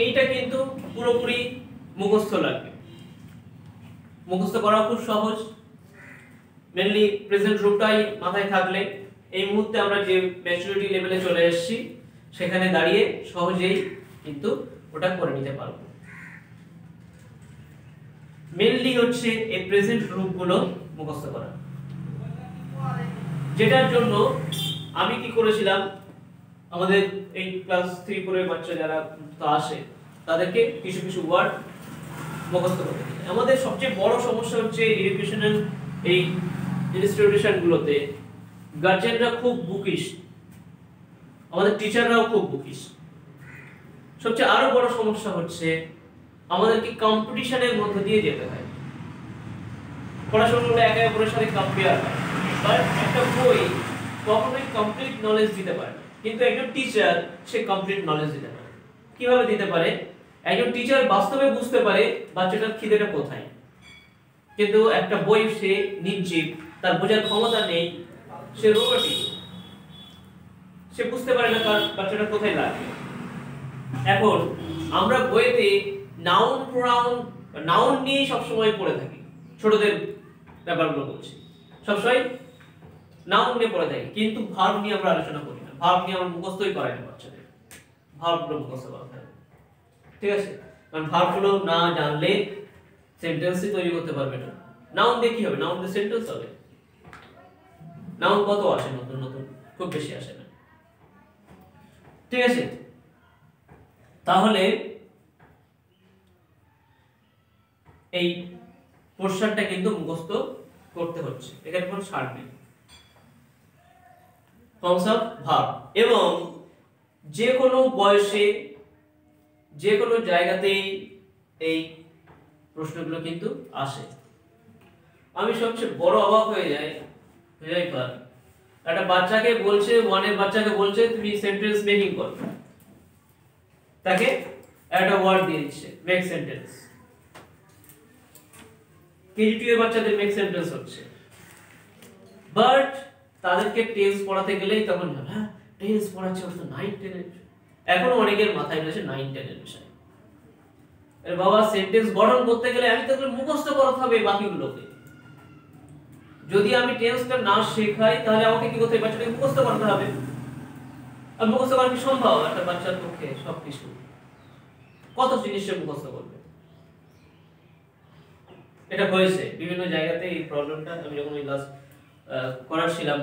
এইটা কিন্তু পুরোপুরি মুখস্থ লাগবে, মুখস্থ করা খুব সহজ। মেনলি প্রেজেন্ট রূপটাই মাথায় থাকলে এই মুহূর্তে আমরা যে ম্যাচুরিটি লেভেলে চলে এসেছি সেখানে দাঁড়িয়ে সহজেই কিন্তু ওটা করে নিতে পারবো। মেনলি হচ্ছে এই প্রেজেন্ট রূপগুলো মুখস্থ করা, যেটার জন্য আমি কি করেছিলাম, আমাদের এই ক্লাস 3 4 এর বাচ্চা যারা তো আসে তাদেরকে কিছু কিছু ওয়ার্ড মুখস্থ করতে হবে। আমাদের সবচেয়ে বড় সমস্যা হচ্ছে এডুকেশনাল এই ইনস্টিটিউশন গুলোতে গার্জিয়ানরা খুব বুকিশ, আমাদের টিচাররাও খুব বুকিশ। সবচেয়ে আরো বড় সমস্যা হচ্ছে আমাদেরকে কম্পিটিশনের মধ্য দিয়ে যেতে হয়, পড়াশোনা করলে একে অপরের সাথে কম্পেয়ার হয়, বাট একটা বই কখনোই কমপ্লিট নলেজ দিতে পারে না, কিন্তু একজন টিচার সে কমপ্লিট নলেজ দিতে পারে। কিভাবে দিতে পারে? একজন টিচার বাস্তবে বুঝতে পারে বাচ্চাটার খিদেটা কোথায়, কিন্তু একটা বই সে নির্জীব, তার বোঝার ক্ষমতা নেই, সে রোবটিক, সে বুঝতে পারে না তার বাচ্চাটা কোথায় লাগে। এখন আমরা বইতে নাউন প্রোনাউন নাউন নিয়ে সবসময় পড়ে থাকি, ছোটদের ব্যাপারগুলো বলছি, সবসময় নাউন নিয়ে পড়ে থাকি, কিন্তু ভার্ব নিয়ে আমরা আলোচনা করি না। ভার্ব নিয়ে আমরা মুখস্থই করাই না বাচ্চাদের, ভার্বগুলো মুখস্থ করাতে হবে, ঠিক আছে? কারণ ভার্বগুলো না জানলে সেন্টেন্সই তৈরি করতে পারবে না। নাউন দিয়ে কি হবে? নাউন দিয়ে সেন্টেন্স হবে। নাউন কত আসে নতুন নতুন, খুব বেশি আসে না, ঠিক আছে? তাহলে এই পোরশনটা কিন্তু মুখস্থ করতে হচ্ছে, এখানে কোনো ছাড় নেই। ফর্মস অফ ভার্ব, এবং যে কোনো বয়সে যে কোনো জায়গাতেই এই প্রশ্নগুলো কিন্তু আসে। আমি সবচেয়ে বড় অবাক হয়ে যাই, একটা বাচ্চাকে বলছে, 1 এর বাচ্চাকে বলছে তুমি সেন্টেন্স মেকিং করো, তাকে একটা ওয়ার্ড দিয়ে দিচ্ছে মেক সেন্টেন্স। কেজি 2 এর বাচ্চাদের মেক সেন্টেন্স হচ্ছে, বাট তাদেরকে টেন্স পড়াতে গেলেই তখন হ্যাঁ টেন্স পড়াচ্ছে, ওটা তো 9 10 এর। এখনো অনেকের মাথায় রয়েছে 9 10 এর বিষয়। আরে বাবা, সেন্টেন্স গঠন করতে গেলে আমি তো মুখস্থ করতে হবে বাকিগুলোকে। যদি আমি টেন্সটা না শেখাই তাহলে আমাকে কি করতে হবে? বাচ্চাটাকে মুখস্থ করতে হবে। আর মুখস্থ করা কি সম্ভব একটা বাচ্চার পক্ষে? সবকিছু, কত জিনিস সে মুখস্থ করবে? এটা হয়েছে বিভিন্ন জায়গাতে, এই প্রবলেমটা আমি যখন এই ক্লাস করাচ্ছিলাম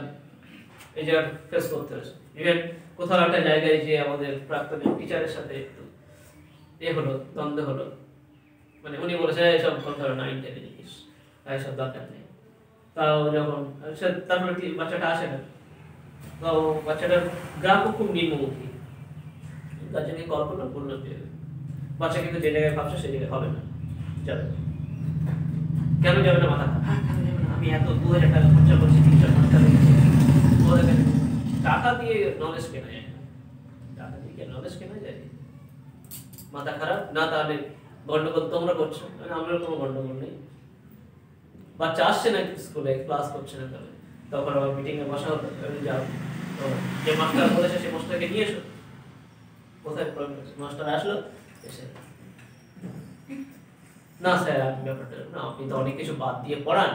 এই জায়গা ফেস করতে হয়েছে। ইভেন কোথাও একটা জায়গায় যে আমাদের প্রাক্তন টিচারের সাথে একটু হলো, দ্বন্দ্ব হলো, মানে উনি বলেছে এসব কথা 9 10 জিনিস, এসব দরকার নেই। তাও যখন তারপরে বাচ্চাটা আসে না, তো বাচ্চাটার গ্রাফও খুব নিম্নমুখী। গার্জেনকে কল করলো, বললো যে বাচ্চা কিন্তু যে জায়গায় ভাবছে সেই জায়গায় হবে না, যাবে না। কেন যাবে না? মাথা কেন যাবে না? আমি এত 2000 টাকা খরচা করছি, 3000 টাকা দিয়ে নলেজ কেনা যায়, টাকা দিয়ে নলেজ কেনা যায়? মাথা খারাপ না? তাহলে গন্ডগোল তোমরা করছো, আমরা কোনো গন্ডগোল নেই। বাচ্চা আসছে না স্কুলে, ক্লাস করছে না, তাহলে তখন আবার মিটিং এ বসা হতো, যাও যে মাস্টার বলেছে সেই মাস্টারকে নিয়ে এসো। কোথায় প্রবলেম? মাস্টার আসলো, এসে না স্যার আমি ব্যাপারটা না, আপনি তো অনেক কিছু বাদ দিয়ে পড়ান।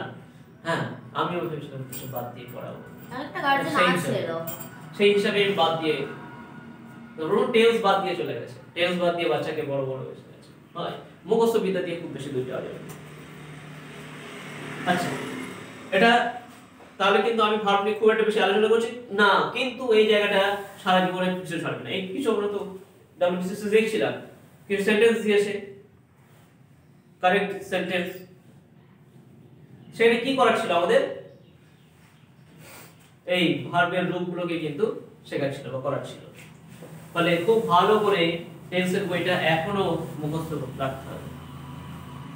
হ্যাঁ, আমিও ভেবেছিলাম কিছু বাদ দিয়ে পড়াবো, একটা গার্জেন আছে সেই হিসাবে বাদ দিয়ে, ধরুন টেলস বাদ দিয়ে চলে গেছে, টেলস বাদ দিয়ে বাচ্চাকে বড় বড় হয়েছে, হয় মুখস্থ বিদ্যা দিয়ে খুব বেশি দূর যাওয়া যাবে। আচ্ছা, এটা তাহলে কিন্তু আমি ভার্ব নিয়ে খুব একটা বেশি আলোচনা করছি না, কিন্তু এই জায়গাটা সারা জীবনে কিছু ছাড়বে না। এই কিছু আমরা তো ডব্লিউবিসিএস দেখছিলাম, কিছু সেন্টেন্স দিয়েছে, কারেক্ট সেন্টেন্স, সেটা কি করার ছিল আমাদের? এই ভার্বের রূপগুলোকে কিন্তু শেখাচ্ছিল বা করার ছিল। ফলে খুব ভালো করে টেন্সের বইটা এখনো মুখস্থ রাখতে হবে,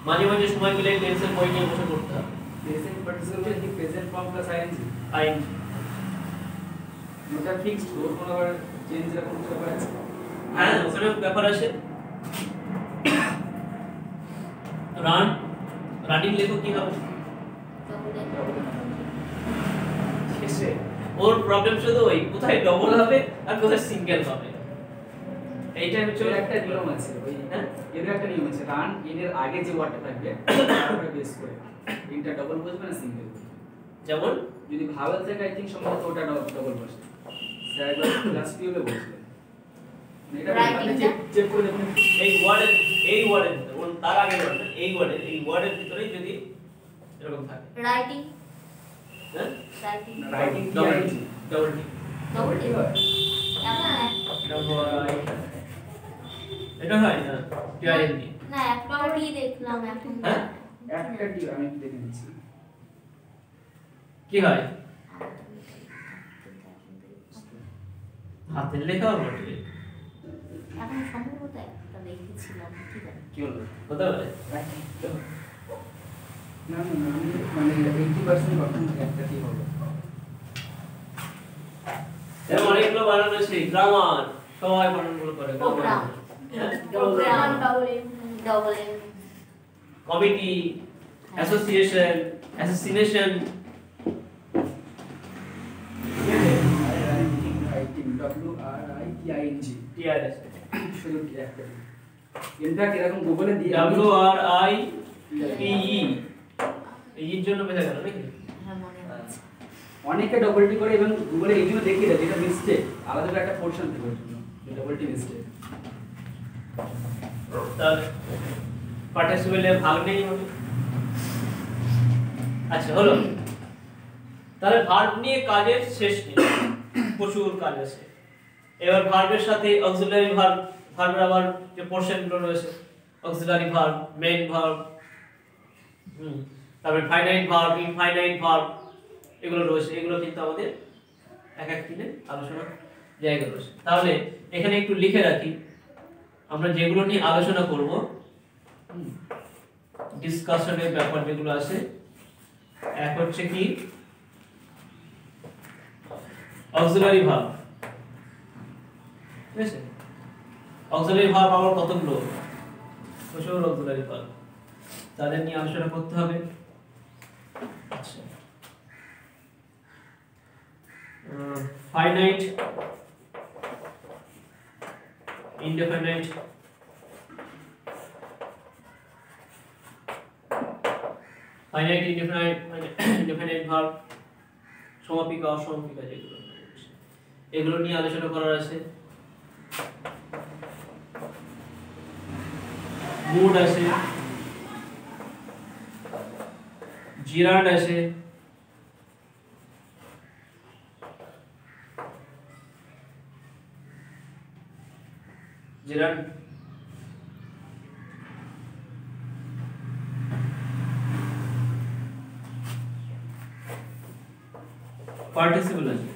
মাঝে মাঝে সময় পেলে টেন্সের বই নিয়ে বসে পড়তে হবে। প্রেজেন্ট পার্টিসিপল কি present form plus ING? ING এটা ফিক্সড, ওর কোনো আবার চেঞ্জ এর কোনো ব্যাপার আছে? হ্যাঁ, ওখানে ব্যাপার আছে। রান, রানিং লেখো কি হবে? শেষে বুঝছে, ওর প্রবলেম শুধু ওই কোথায় ডবল হবে আর কোথায় সিঙ্গেল হবে, এইটা হচ্ছে এর একটা নিয়ম আছে, ওই হ্যাঁ এর একটা নিয়ম আছে, রান এন এর আগে যে ওয়ার্ডটা থাকবে তারপরে বেস করে ইনটা ডবল বসবে না সিঙ্গেল বসবে। যেমন যদি ভাওয়েল থেকে আই থিংক সম্ভবত ওটা ডবল বসে, স্যার একবার ক্লাস টিউবে বলছিলেন, এটা আপনি চেক করে দেখুন। এই ওয়ার্ডের ভিতরে তার আগে ওয়ার্ড না, এই ওয়ার্ডের ভিতরেই যদি এরকম থাকে রাইটিং হ্যাঁ রাইটিং রাইটিং কি double ING double T double T হয়? এটা হয় না টিআইএনজি না একটা টি দেখলাম এখন হ্যাঁ? একটা টি আমি একটু দেখে নিচ্ছি। কি হয় হাতের লেখা বটে, এখন সম্ভবত একটা দেখেছিলাম, ঠিক আছে কি হলো? হতে পারে না না না, আমি মানে 80% কখন একটা টি হবে। এরকম অনেকগুলো বানান আছে, গ্রামার সবাই বানানগুলো করে, program program double M committee, association, association, writing WRITING TRS, শুধু কি একটা টি। ইনফ্যাক্ট এরকম গুগলে দিয়ে WRITE এর জন্য বেঁচে গেল নাকি? হ্যাঁ মনে আছে অনেকে ডবল টি করে এবং গুগলে এই জন্য দেখিয়ে দেয় যেটা মিস্টেক, আলাদা করে একটা পোর্শন থেকে ওর জন্য ডবল টি মিস্টেক। তার পার্টিসিপেলে ভাগ নেই মানে। আচ্ছা হলো, তাহলে ভার্ব নিয়ে কাজের শেষ নেই, প্রচুর কাজ আছে। এবার ভার্বের সাথে অক্সিলারি ভার্বের আবার যে পোরশনগুলো রয়েছে, অক্সিলারি ভার্ব, মেইন ভার্ব, তারপরে ফাইনাইট ভার্ব, ইনফাইনাইট ভার্ব, এগুলো রয়েছে। এগুলো কিন্তু আমাদের এক এক দিনে আলোচনার জায়গা রয়েছে। তাহলে এখানে একটু লিখে রাখি আমরা যেগুলো নিয়ে আলোচনা করব, ডিসকাশনের ব্যাপার যেগুলো আছে। এক হচ্ছে কি অক্সিলারি ভার্ব, ঠিক আছে? অক্সিলারি ভার্ব আবার কতগুলো, প্রচুর অক্সিলারি ভার্ব, তাদের নিয়ে আলোচনা করতে হবে। আচ্ছা, finite, indefinite, finite, indefinite verb, সমাপিকা, অসমাপিকা যেগুলো, এগুলো নিয়ে আলোচনা করার আছে। মুড আছে, জিরান্ড আছে, জিরান্ড, পার্টিসিপল আছে,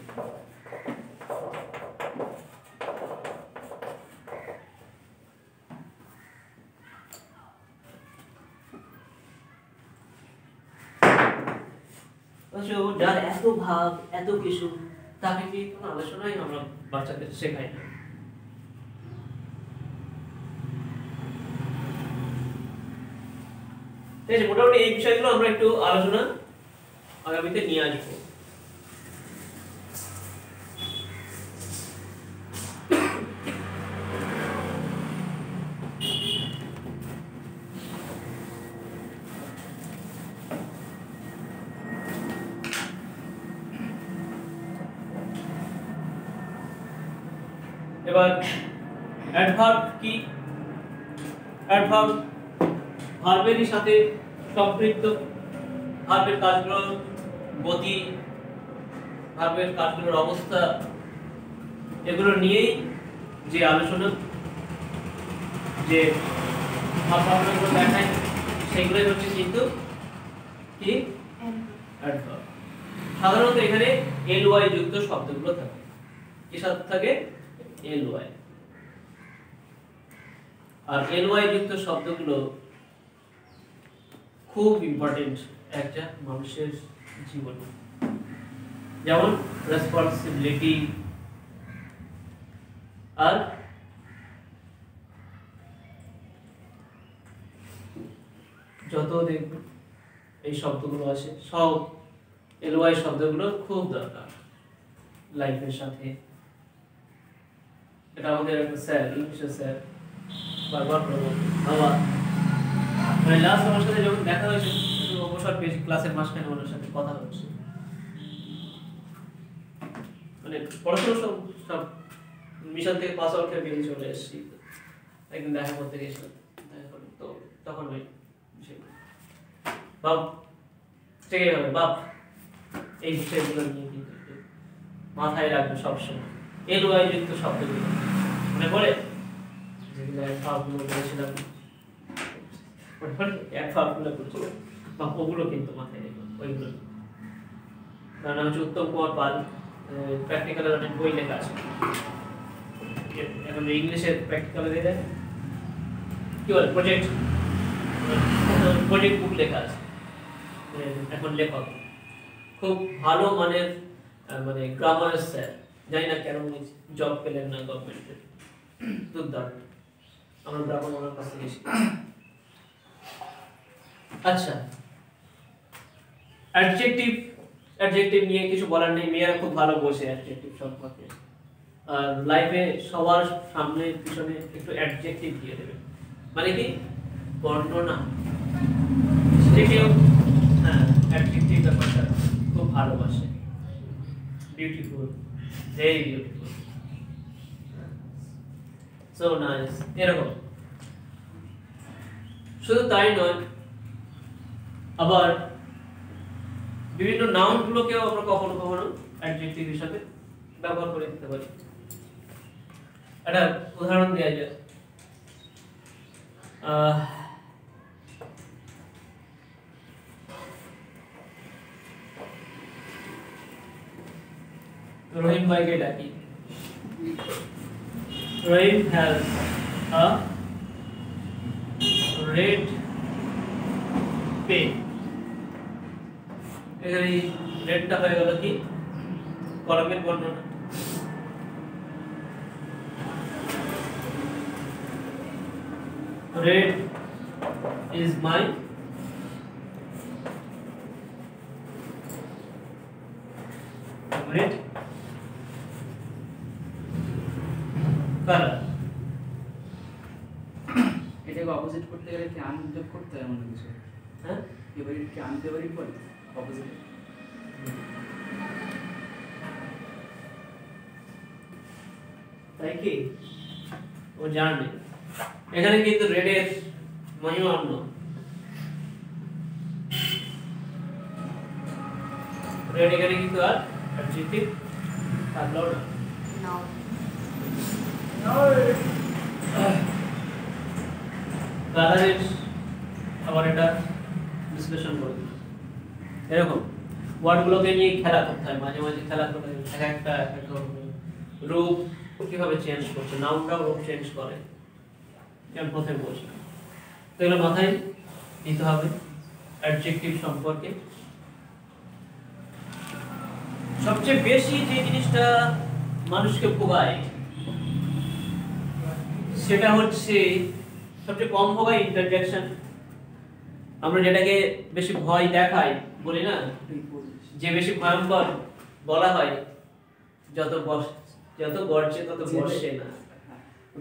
যার এত ভাব এত কিছু, তাকে নিয়ে কোনো আলোচনাই আমরা বাচ্চাদের শেখাই না। ঠিক আছে, মোটামুটি এই বিষয়গুলো আমরা একটু আলোচনা আগামীতে নিয়ে আসবো। এবার অ্যাডভার্ব কি? অ্যাডভার্ব ভার্বেরই সাথে সম্পৃক্ত, ভার্বের কাজগুলোর গতি, ভার্বের কাজগুলোর অবস্থা, এগুলো নিয়েই যে আলোচনা, যে ভাবনাগুলো দেখায়, সেগুলোই হচ্ছে কিন্তু কি অ্যাডভার্ব। সাধারণত এখানে ly যুক্ত শব্দগুলো থাকে, কি সাথে থাকে? ly। আর ly যুক্ত শব্দগুলো খুব ইম্পর্টেন্ট একটা মানুষের জীবনে, যেমন রেসপন্সিবিলিটি, আর যত দেখবেন এই শব্দগুলো আছে সব এলওয়াই শব্দগুলো খুব দরকার লাইফের সাথে। এটা আমাদের একটা স্যার, ইংলিশের স্যার বারবার বলবো। আবার মানে লাস্ট আমার সাথে যখন দেখা হয়েছে অবসর পেয়েছি, ক্লাসের মাঝখানে ওনার সাথে কথা হচ্ছে, মানে পড়াশোনা সব সব মিশন থেকে পাস আউট করে বেরিয়ে চলে এসেছি, একদিন দেখা করতে গেছিলাম, দেখা করে তো তখন ওই বাপ ঠিক হবে বাপ এই বিষয়গুলো নিয়ে কিন্তু একটু মাথায় রাখবে সবসময়। এলওয়াই যুক্ত শব্দগুলো মনে পড়ে, যেগুলো এক ভাবগুলো বলেছিলাম, এক ভাবগুলো বলেছিলাম বা ওগুলো কিন্তু মাথায় রেখো, ওইগুলো। তার নাম হচ্ছে উত্তম কুমার পাল, প্র্যাকটিক্যালের অনেক বই লেখা আছে। এখন ইংলিশের প্র্যাকটিক্যালে দিয়ে দেয় কি বলে প্রজেক্ট বুক লেখা আছে। এখন লেখক খুব ভালো মানের মানে গ্রামারের স্যার, জানি না কেন জব পেলেন না গভর্নমেন্টের, দুর্দান্ত। আমরা গ্রামার ওনার কাছে গেছি। আচ্ছা, অ্যাডজেক্টিভ নিয়ে কিছু বলার নেই, মেয়েরা খুব ভালো বসে অ্যাডজেক্টিভ সম্পর্কে। আর লাইফে সবার সামনে পিছনে একটু অ্যাডজেক্টিভ দিয়ে দেবে, মানে কি বর্ণনা। কেউ হ্যাঁ অ্যাডজেক্টিভ ব্যাপারটা খুব ভালোবাসে, beautiful, very beautiful, so nice, এরকম। শুধু তাই নয়, আবার বিভিন্ন নাউন গুলোকেও আমরা কখনো কখনো অ্যাডজেক্টিভ হিসাবে ব্যবহার করে দিতে পারি। একটা উদাহরণ দেওয়া যায়, রহিম ভাইকে ডাকি। রহিম হ্যাজ আ রেড পেন। এখানে রেডটা হয়ে গেল কি কলমের বর্ণনা। red is my favorite color. এটাকে অপোজিট করতে গেলে কি আন যোগ করতে হয় এমন কিছু? হ্যাঁ, ফেভারিট কি আনফেভারিট বলে অপোজিট? তাই কি ও জানে। এখানে কিন্তু রেডের মহিমা অন্য। রেড এখানে কিন্তু আর অ্যাডজেক্টিভ থাকলো না। কালারের আবার এটা বিশ্লেষণ করে দিল। এরকম ওয়ার্ডগুলোকে নিয়ে খেলা করতে হয়, মাঝে মাঝে খেলা করতে হয়, একটা রূপ কিভাবে চেঞ্জ করছে, নাউনটাও রূপ চেঞ্জ করে, যেমন প্রথমে বলছিলাম। তো এগুলো মাথায় নিতে হবে অ্যাডজেক্টিভ সম্পর্কে। সবচেয়ে বেশি যে জিনিসটা মানুষকে ভোগায় সেটা হচ্ছে, সবচেয়ে কম ভোগায় ইন্টারজেকশন। আমরা যেটাকে বেশি ভয় দেখাই বলি না, যে বেশি ভয়ঙ্কর বলা হয়, যত গর্জে তত বর্ষে না।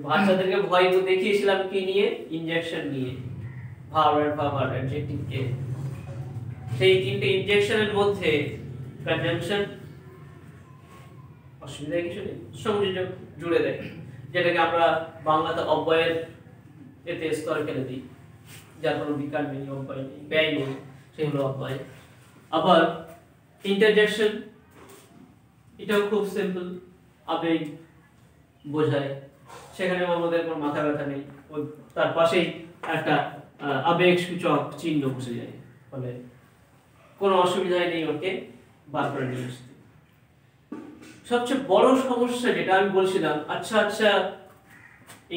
বাচ্চাদেরকে ভয় দেখিয়েছিলাম কি নিয়ে? ইনজেকশন নিয়ে, ভার্ব অ্যাডজেক্টিভ কে। সেই তিনটে ইনজেকশনের মধ্যে কনজাংশন অসুবিধা কিছু নেই, সংযোজক জুড়ে দেয়, যেটাকে আমরা বাংলাতে অব্যয়ের এতে স্তরে ফেলে দিই, যার কোনো বিকার নেই, অব্যয় নেই, ব্যয় নেই, সেগুলো অব্যয়। আবার ইন্টারজেকশন, এটাও খুব সিম্পল, আবেগ বোঝায়, সেখানে আমাদের কোনো মাথা ব্যথা নেই, ওই তার পাশেই একটা আবেগ সূচক চিহ্ন বসে যায়, ফলে কোনো অসুবিধাই নেই ওকে বার করে নিয়ে আসতে। সবচেয়ে বড় সমস্যা যেটা আমি বলছিলাম, আচ্ছা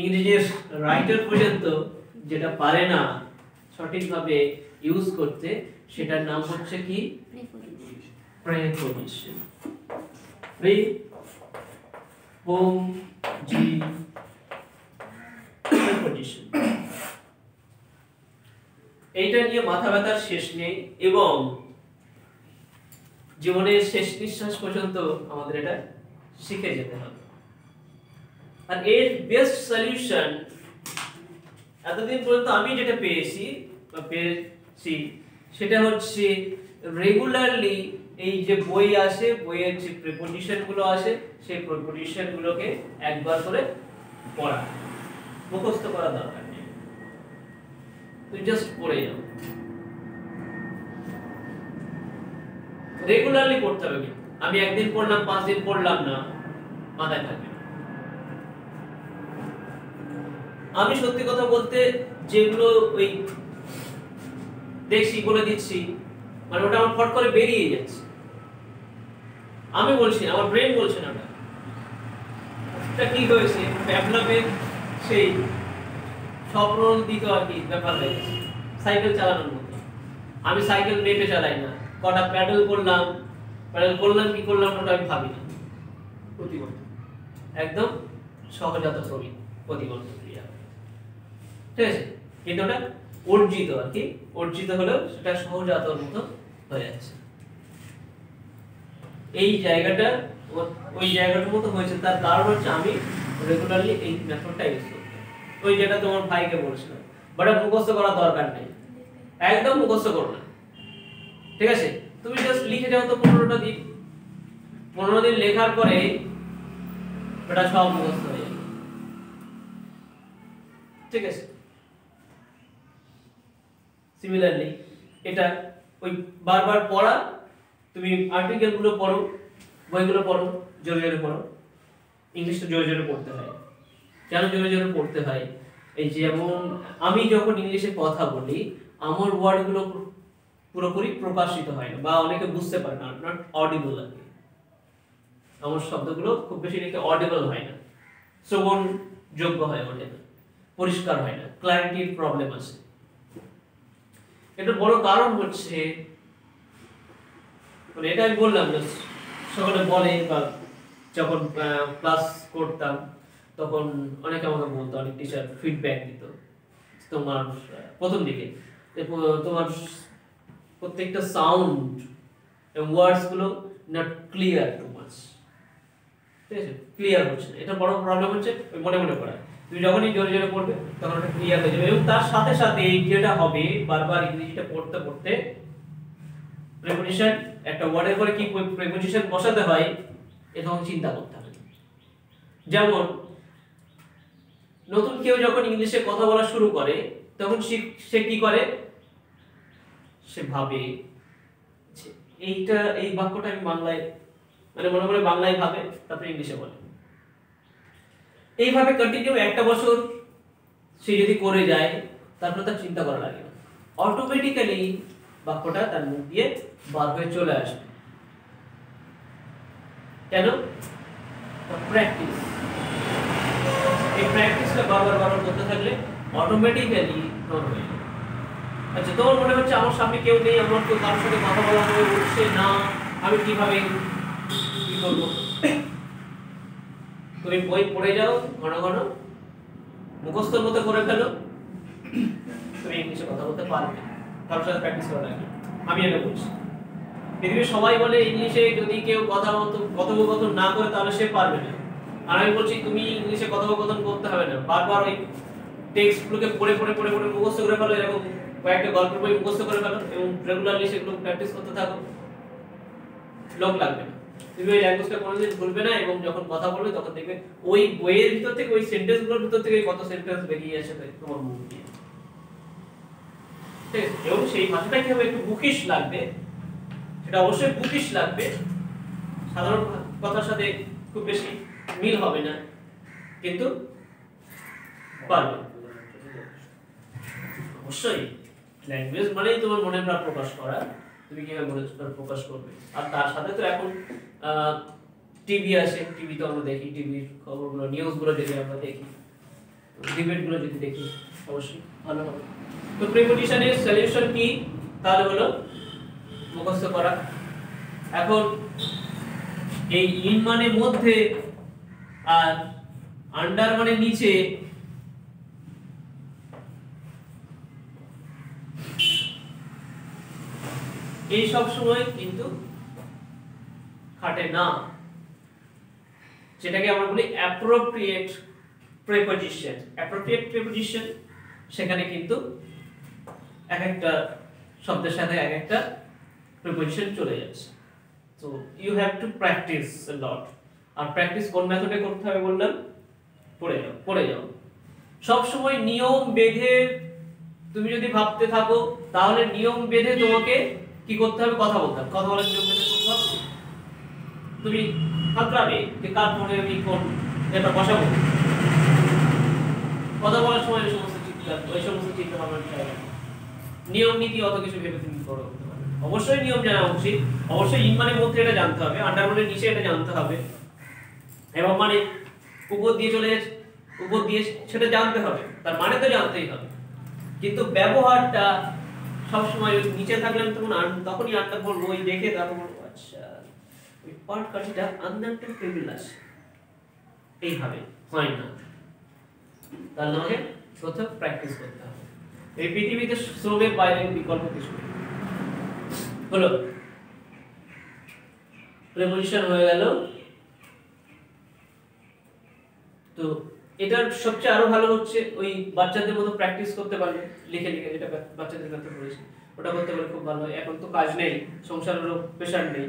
ইংরেজির রাইটার পর্যন্ত যেটা পারে না সঠিকভাবে ইউজ করতে, সেটার নাম হচ্ছে কি? প্রেপোজিশন। প্রেপোজিশন, এইটা নিয়ে মাথা ব্যথার শেষ নেই। এবং জীবনের শেষ নিঃশ্বাস পর্যন্ত আমাদের এটা শিখে যেতে হবে। আর এর বেস্ট সলিউশন এতদিন পর্যন্ত আমি যেটা পেয়েছি সেটা হচ্ছে রেগুলারলি এই যে বই আসে, বইয়ের যে প্রিপোজিশন গুলো আসে, সেই প্রিপোজিশন গুলোকে একবার করে পড়া, মুখস্থ করা দরকার নেই, তুই জাস্ট পড়ে যাও। রেগুলারলি পড়তে হবে। আমি একদিন পড়লাম, 5 দিন পড়লাম না, মাথায় থাকবে। আমি সত্যি কথা বলতে যেগুলো ওই দেখছি বলে দিচ্ছি, মানে ওটা আমার ফট করে বেরিয়ে যাচ্ছে। আমি বলছি, আমার ব্রেন বলছে না এটা কি হয়েছে, ডেভেলপের সেই স্বপ্ন দিত আর কি ব্যাপার হয়ে গেছে, সাইকেল চালানোর মতো। আমি সাইকেল মেপে চালাই না, কটা প্যাডেল করলাম কি করলাম ওটা আমি ভাবি না, প্রতিবন্ধ একদম সহজাত প্রতিবন্ধ ক্রিয়া, ঠিক আছে। কিন্তু ওটা অর্জিত আর কি, অর্জিত হলেও সেটা সহজাতর মতো হয়ে যাচ্ছে। এই জায়গাটা ওই জায়গাটার মতো হয়েছে, তার কারণ হচ্ছে আমি রেগুলারলি এই মেথডটা ইউজ করি। ওই যেটা তোমার ভাইকে বলছিলাম, বাট মুখস্থ করার দরকার নেই, একদম মুখস্থ করো না, ঠিক আছে। তুমি জাস্ট লিখে যাও তো 15টা দিন, 15 দিন লেখার পরে এটা সব মুখস্থ হয়ে যাবে, ঠিক আছে। সিমিলারলি এটা ওই বারবার পড়া, তুমি আর্টিকেল গুলো পড়ো, বইগুলো পড়ো, জোরে জোরে পড়ো। ইংলিশটা জোরে জোরে পড়তে হয়। কেন জোরে জোরে পড়তে হয়? এই যেমন আমি যখন ইংলিশে কথা বলি, আমার ওয়ার্ডগুলো পুরোপুরি প্রকাশিত হয় না, বা অনেকে বুঝতে পারে না, নট অডিবল লাগে। আমার শব্দগুলো খুব বেশি নাকি অডিবল হয় না, শ্রবণ যোগ্য হয়ে ওঠে না, পরিষ্কার হয় না, ক্ল্যারিটির প্রবলেম আছে। এটা বড় কারণ হচ্ছে, মানে এটা আমি বললাম না, সকলে বলে, বা যখন ক্লাস করতাম তখন অনেকে আমাকে বলতো, অনেক টিচার ফিডব্যাক দিত তোমার প্রথম দিকে, তোমার প্রত্যেকটা সাউন্ড এবং ওয়ার্ডস গুলো নট ক্লিয়ার টু মাচ, ঠিক আছে, ক্লিয়ার হচ্ছে না। এটা বড় প্রবলেম হচ্ছে ওই মনে মনে পড়া। তুমি যখনই জোরে জোরে পড়বে তখন ওটা ক্লিয়ার হয়ে যাবে, এবং তার সাথে সাথে যেটা হবে, বারবার ইংরেজিটা পড়তে পড়তে প্রিপোজিশন, একটা ওয়ার্ডের পরে কি প্রিপোজিশন বসাতে হয় এটা চিন্তা করতে হবে। যেমন নতুন কেউ যখন ইংলিশে কথা বলা শুরু করে তখন সে কি করে, সে ভাবে এই বাক্যটা আমি বাংলায়, মানে মনে মনে বাংলায় ভাবে, তারপরে ইংলিশে বলে। এইভাবে কন্টিনিউ একটা বছর সে যদি করে যায়, তারপর তার চিন্তা করা লাগে না, অটোমেটিক্যালি বাক্যটা তার মুখ দিয়ে বার হয়ে চলে আসবে। কেন? প্র্যাকটিস। এই প্র্যাকটিসটা বারবার করতে থাকলে অটোমেটিক্যালি নরম হয়ে যাবে। আচ্ছা, তোমার মনে হচ্ছে আমার সামনে কেউ নেই, আমার তো কারোর সাথে কথা বলা হয়ে উঠছে না, আমি কিভাবে কি করবো? তুমি বই পড়ে যাও, ঘন ঘন মুখস্থর মতো করে ফেলো, তুমি ইংলিশে কথা বলতে পারবে, কারোর সাথে প্র্যাকটিস করা লাগে। আমি এটা বলছি, পৃথিবীর সবাই বলে ইংলিশে যদি কেউ কথোপকথন না করে তাহলে সে পারবে না। আর আমি বলছি তুমি ইংলিশে কথোপকথন করতে হবে না, বারবার ওই টেক্সটগুলোকে পড়ে পড়ে পড়ে পড়ে মুখস্থ করে ফেলো, এরকম কয়েকটা গল্পের বই মুখস্থ করে ফেলো এবং রেগুলারলি সেগুলো প্র্যাকটিস করতে থাকো, লোক লাগবে না। তুমি ওই ল্যাঙ্গুয়েজটা কোনোদিন ভুলবে না, এবং যখন কথা বলবে তখন দেখবে ওই বইয়ের ভিতর থেকে, ওই সেন্টেন্সগুলোর ভিতর থেকে কত সেন্টেন্স বেরিয়ে আসে তোমার মুখ দিয়ে, ঠিক আছে। এবং সেই ভাষাটা কি হবে, একটু বুকিশ লাগবে, সেটা অবশ্যই বুকিশ লাগবে, সাধারণ কথার সাথে খুব বেশি মিল হবে না, কিন্তু পারবে। অবশ্যই ল্যাঙ্গুয়েজ মানেই তোমার মনের ভাব প্রকাশ করা, তুমি কিভাবে মনের ভাব প্রকাশ করবে। আর তার সাথে তো এখন টিভি আসে, টিভিতে আমরা দেখি, টিভির খবরগুলো, নিউজগুলো যদি আমরা দেখি, ডিবেটগুলো যদি দেখি, অবশ্যই ভালো হবে। তো প্রিপোজিশনের সলিউশন কি? তাহলে হলো মুখস্থ করা। এখন এই ইন মানে মধ্যে আর আন্ডার মানে নিচে, এই সব সময় কিন্তু খাটে না, যেটাকে আমরা বলি অ্যাপ্রোপ্রিয়েট প্রিপোজিশন। অ্যাপ্রোপ্রিয়েট প্রিপোজিশন সেখানে কিন্তু এক একটা শব্দের সাথে এক একটা প্রিপোজিশন চলে যাচ্ছে। So you have to practice a lot. আর প্র্যাকটিস কোন মেথডে করতে হবে বললাম? পড়ে যাও। সব সময় নিয়ম বেঁধে তুমি যদি ভাবতে থাকো তাহলে নিয়ম বেঁধে তোমাকে কি করতে হবে? কথা বলতে হবে। কথা বলার নিয়ম বেঁধে করতে হবে। তুমি ভাববে যে কার পরে আমি কোন এটা বসাবো, কথা বলার সময় ওই সমস্ত চিন্তা ভাবনা চাই। নিয়ম নীতি অত কিছু ভেবে তুমি করো। অবশ্যই নিয়ম জানা উচিত, অবশ্যই ইন মানে মধ্যে এটা জানতে হবে, আন্ডার মানে নিচে এটা জানতে হবে, এবং মানে উপর দিয়ে চলে যাচ্ছে উপর দিয়ে সেটা জানতে হবে, তার মানে তো জানতেই হবে। কিন্তু ব্যবহারটা সবসময় নিচে থাকলে তখনই আন্ডার বলবো, ওই দেখে তারপর বলবো আচ্ছা ওই পার্ট কাটিটা আন্ডার টু টেবিল আছে, এইভাবে হয় না। তাহলে আমাকে প্রথম প্র্যাকটিস করতে হবে। এই পৃথিবীতে শ্রমের বাইরে বিকল্প কিছু নেই। হলো প্রিপোজিশন হয়ে গেল। তো এটার সবচেয়ে আরো ভালো হচ্ছে ওই বাচ্চাদের মতো প্র্যাকটিস করতে পারবে, লিখে লিখে, যেটা বাচ্চাদের কথা বলেছি ওটা করতে পারলে খুব ভালো হয়। এখন তো কাজ নেই, সংসারেরও প্রেশার নেই,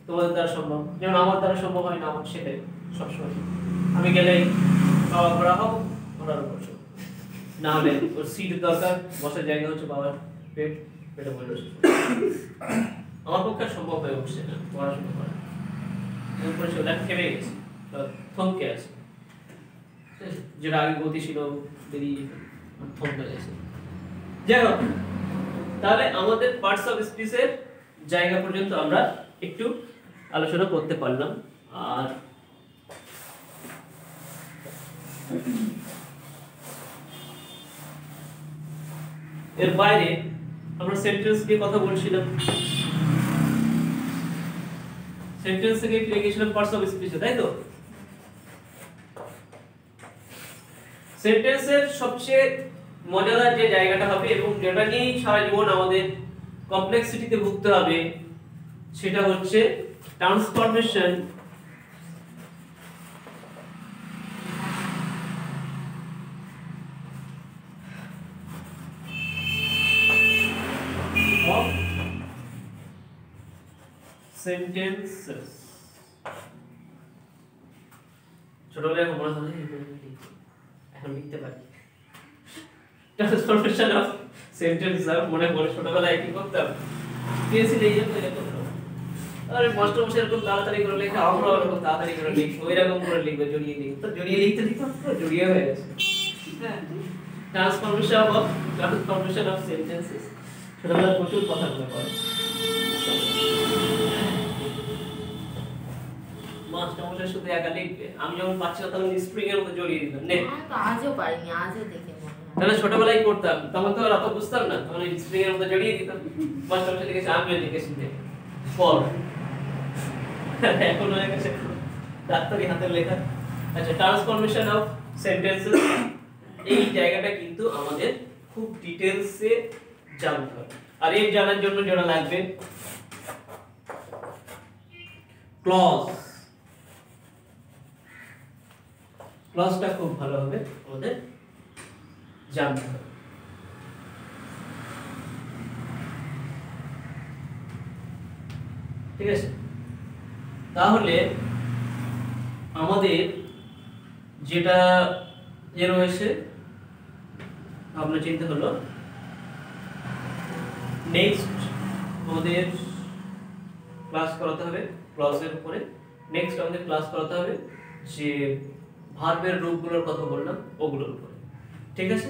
তোমাদের দ্বারা সম্ভব, যেমন আমার দ্বারা সম্ভব হয় না। আমার সেটাই সবসময় আমি গেলেই বাবা ঘোরা হোক ঘোরার উপর, না হলে ওর সিট দরকার, বসার জায়গা হচ্ছে বাবার পেটে বসে। আমার পক্ষে সম্ভব হয়ে উঠছে না পড়াশোনা করা, এরপরে সেটা থেমে গেছে, থমকে আছে, যেটা আগে গতি ছিল বেরিয়ে থমকে গেছে। যাই হোক, তাহলে আমাদের পার্টস অফ স্পিচের জায়গা পর্যন্ত আমরা একটু আলোচনা করতে পারলাম। আর এর বাইরে আমরা সেন্টেন্স নিয়ে কথা বলছিলাম, সেন্টেন্স থেকে ফিরে গেছিলাম পার্টস অফ স্পিচে, তাই তো? সেন্টেন্সের সবচেয়ে মজাদার যে জায়গাটা হবে এবং যেটা নিয়েই সারা জীবন আমাদের কমপ্লেক্সিটিতে ভুগতে হবে, সেটা হচ্ছে ট্রান্সফরমেশন of sentences। ছোটবেলায় মনে হয় এখন লিখতে পারি ট্রান্সফরমেশন অফ সেন্টেন্স, মনে পড়ে ছোটবেলায় কি করতাম, পেন্সিল এই জন্য করতাম, আরে মাস্টার মশাই এরকম তাড়াতাড়ি করে লেখা, আমরা এরকম তাড়াতাড়ি করে লিখবো, ওইরকম করে লিখবে, জড়িয়ে লিখবো, তো জড়িয়ে লিখতে জড়িয়ে হয়ে গেছে। ট্রান্সফরমেশন অফ সেন্টেন্সেস ছোটবেলায় প্রচুর কথা বলে পড়ে। মাস্টার মশাই শুধু একা লিখবে, আমি যখন পাচ্ছিলাম তখন স্প্রিং এর মতো জড়িয়ে দিতাম। নে আজও পারিনি, আজও দেখে মনে হয়। তাহলে ছোটবেলায় করতাম, তখন তো আর অত বুঝতাম না, তখন স্প্রিং এর মতো জড়িয়ে দিতাম। মাস্টার মশাই লিখেছে, আমিও লিখেছি পড়। এখন হয়ে গেছে ডাক্তারি হাতের লেখা। আচ্ছা, ট্রান্সফরমেশন অফ সেন্টেন্সেস, এই জায়গাটা কিন্তু আমাদের খুব ডিটেইলসে জানতে হবে। আর এই জানার জন্য যেটা লাগবে ক্লজ, ক্লজটা খুব ভালোভাবে আমাদের জানতে হবে। ঠিক আছে, তাহলে আমাদের যেটা রয়েছে ভাবনা চিন্তা হলো, নেক্সট আমাদের ক্লাস করাতে হবে ক্লজের উপরে। নেক্সট আমাদের ক্লাস করাতে হবে যে ভার্বের রূপগুলোর কথা বললাম ওগুলোর উপরে। ঠিক আছে।